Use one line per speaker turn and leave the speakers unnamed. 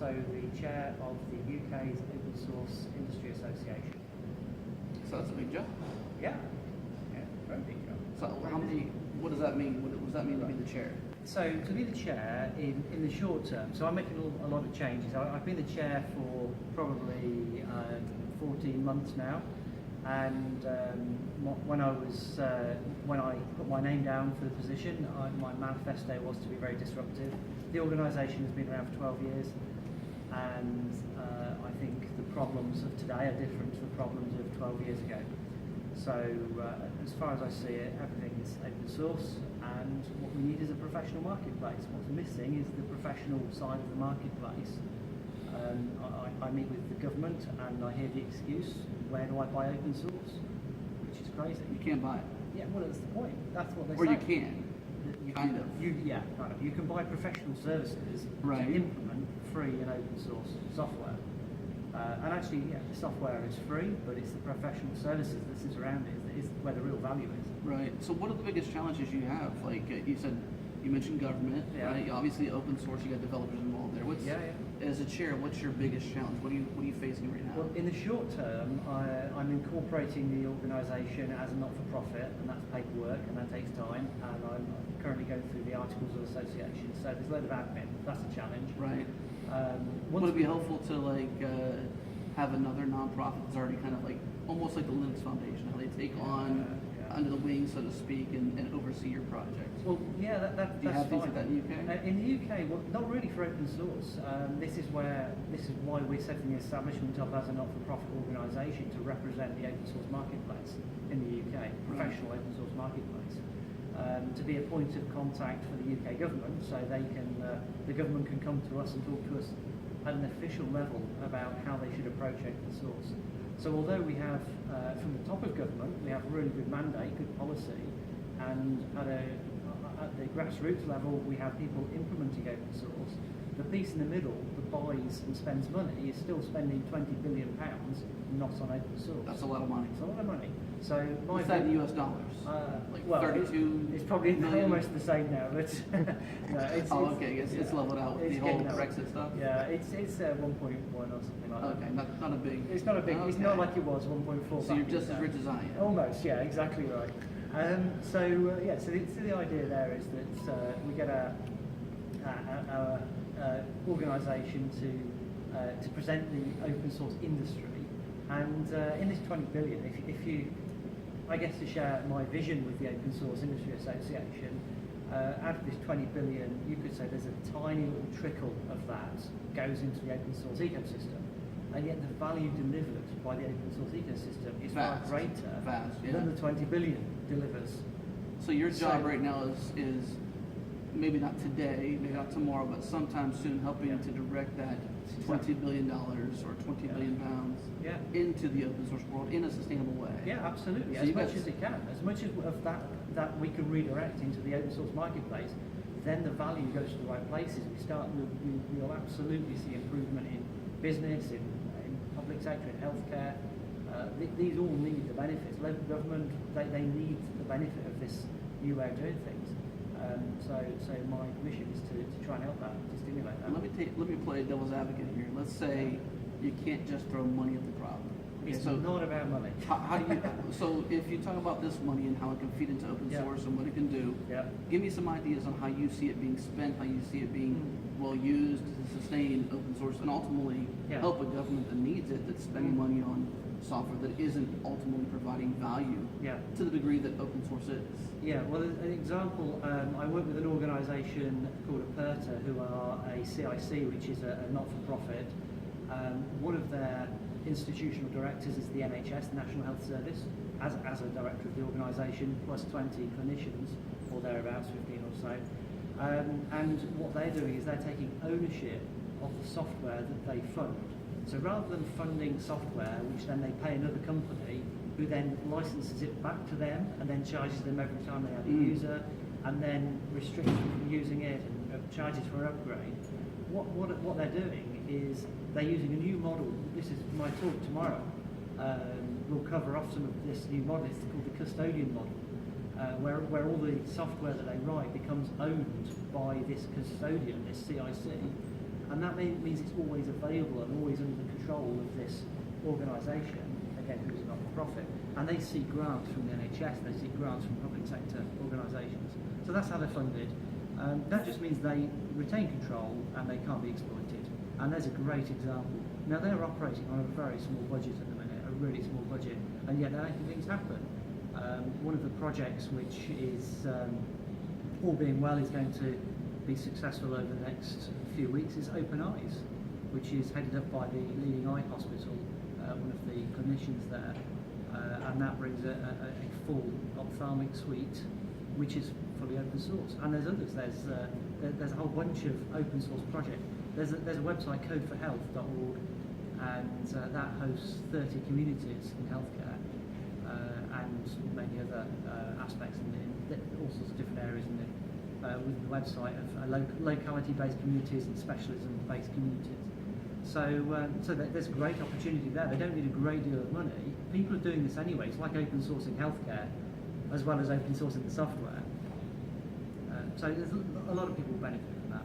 also the chair of the UK's Open Source Industry Association.
So that's a big job.
Yeah, very big job.
So what does that mean? What does that mean to be the chair?
So to be the chair in the short term, so I'm making a lot of changes. I've been the chair for probably 14 months now, and when I put my name down for the position, my manifesto was to be very disruptive. The organisation has been around for 12 years, and I think the problems of today are different to the problems of 12 years ago. So as far as I see it, everything is open source, and what we need is a professional marketplace. What's missing is the professional side of the marketplace. I meet with the government and I hear the excuse, where do I buy open source? Which is crazy.
You can't buy it.
Yeah, well, that's the point. That's what they say.
Or you can. Kind of.
Kind of. You can buy professional services to implement free and open source software. And actually, the software is free, but it's the professional services that sits around it that is where the real value is.
Right. So what are the biggest challenges you have? Like you mentioned government, right? Obviously open source, you got developers involved there. As a chair, what's your biggest challenge? What are you facing right now?
Well, in the short term, I'm incorporating the organisation as a not-for-profit, and that's paperwork, and that takes time, and I'm currently going through the Articles of Association, so there's a load of admin. That's a challenge.
Right. Would it be helpful to have another nonprofit that's already kind of almost like the Linux Foundation, how they take on under the wing, so to speak, and oversee your project?
Well, that's
Do you have
fine.
things like that in the UK?
In the UK, well, not really for open source. This is why we're setting the establishment up as a not-for-profit organisation to represent the open source marketplace in the UK, professional open source marketplace. To be a point of contact for the UK government, so the government can come to us and talk to us at an official level about how they should approach open source. So although we have, from the top of government, we have really good mandate, good policy, and at the grassroots level, we have people implementing open source. The piece in the middle that buys and spends money is still spending £20 billion not on open source.
That's a lot of money.
It's a lot of money. So
what's that in US dollars?
Well,
32
it's probably
million?
almost the same now, but no,
it's leveled out with the whole Brexit stuff.
Yeah, it's 1.1 or something like that.
Okay, not a big.
It's not a big. Okay. It's not like it was 1.4.
So you're just as rich as I am.
Almost, yeah, exactly right. So the idea there is that we get our organisation to present the open source industry, and in this 20 billion, if you, I guess, to share my vision with the Open Source Industry Association, out of this 20 billion, you could say there's a tiny little trickle of that goes into the open source ecosystem, and yet the value delivered by the open source ecosystem is far greater than the 20 billion delivers.
So your job right now is maybe not today, maybe not tomorrow, but sometime soon helping to direct that $20 billion or 20 billion pounds into the open source world in a sustainable way.
Yeah, absolutely. So as much as it can, as much of that we can redirect into the open source marketplace, then the value goes to the right places. We'll absolutely see improvement in business, in public sector, in healthcare. These all need the benefits. Local government, they need the benefit of this new way of doing things. So my mission is to try and help that, to stimulate that.
Let me play devil's advocate here. Let's say you can't just throw money at the problem. Okay,
it's not about money.
How do you? So if you talk about this money and how it can feed into open source and what it can do, give me some ideas on how you see it being spent, how you see it being well used to sustain open source and ultimately help a government that needs it, that's spending money on software that isn't ultimately providing value to the degree that open source is.
Yeah, well, an example, I work with an organisation called Aperta, who are a CIC, which is a not-for-profit. One of their institutional directors is the NHS, the National Health Service, as a director of the organisation, plus 20 clinicians, or thereabouts, 15 or so. And what they're doing is they're taking ownership of the software that they fund. So rather than funding software, which then they pay another company, who then licenses it back to them and then charges them every time they add a user, and then restricts them from using it and charges for an upgrade, what they're doing is they're using a new model. This is my talk tomorrow. We'll cover off some of this new model. It's called the custodian model, where all the software that they write becomes owned by this custodian, this CIC. and that means it's always available and always under the control of this organisation, again, who's a not-for-profit, and they seek grants from the NHS, they seek grants from public sector organisations. So that's how they're funded. That just means they retain control and they can't be exploited. And there's a great example. Now they're operating on a very small budget at the minute, a really small budget, and yet they're making things happen. One of the projects which is, all being well, is going to be successful over the next few weeks is Open Eyes, which is headed up by the leading eye hospital, one of the clinicians there, and that brings a full ophthalmic suite which is fully open source. And there's others. There's a whole bunch of open source projects. There's a website, codeforhealth.org, and that hosts 30 communities in healthcare and many other aspects in all sorts of different areas within the website of locality-based communities and specialism-based communities. So there's a great opportunity there. They don't need a great deal of money. People are doing this anyway. It's like open sourcing healthcare as well as open sourcing the software. So there's a lot of people benefit from that.